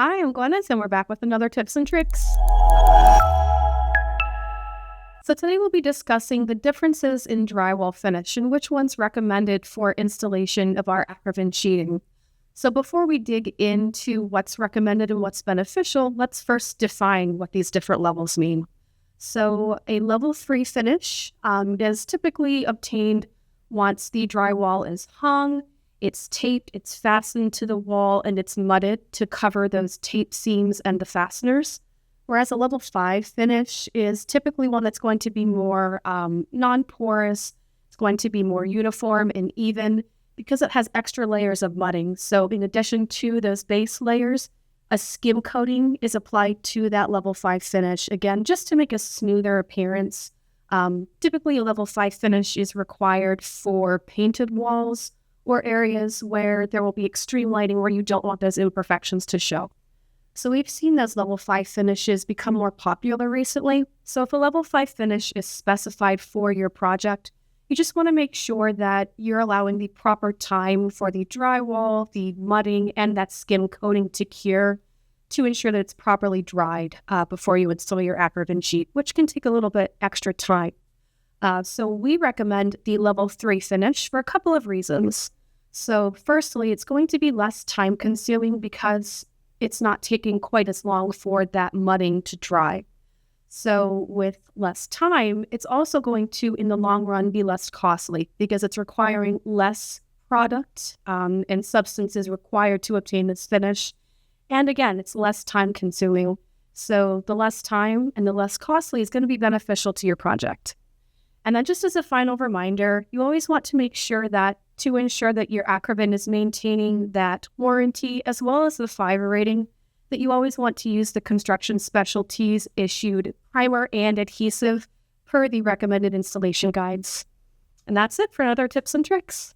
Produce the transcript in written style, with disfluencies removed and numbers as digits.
Hi, I'm Glennis, and we're back with another tips and tricks. So today we'll be discussing the differences in drywall finish and which one's recommended for installation of our Acrovan sheeting. So before we dig into what's recommended and what's beneficial, let's first define what these different levels mean. So a level 3 finish is typically obtained once the drywall is hung, it's taped, it's fastened to the wall, and it's mudded to cover those tape seams and the fasteners. Whereas a level 5 finish is typically one that's going to be more non-porous, it's going to be more uniform and even because it has extra layers of mudding. So in addition to those base layers, a skim coating is applied to that level 5 finish, again, just to make a smoother appearance. Typically, a level 5 finish is required for painted walls or areas where there will be extreme lighting where you don't want those imperfections to show. So we've seen those level 5 finishes become more popular recently. So if a level 5 finish is specified for your project, you just want to make sure that you're allowing the proper time for the drywall, the mudding, and that skim coating to cure to ensure that it's properly dried before you install your Acrovan sheet, which can take a little bit extra time. So we recommend the level 3 finish for a couple of reasons. So firstly, it's going to be less time consuming because it's not taking quite as long for that mudding to dry. So with less time, it's also going to, in the long run, be less costly because it's requiring less product and substances required to obtain this finish. And again, it's less time consuming. So the less time and the less costly is going to be beneficial to your project. And then just as a final reminder, you always want to make sure that to ensure that your Acrovan is maintaining that warranty as well as the fiber rating, that you always want to use the Construction Specialties issued primer and adhesive per the recommended installation guides. And that's it for another tips and tricks.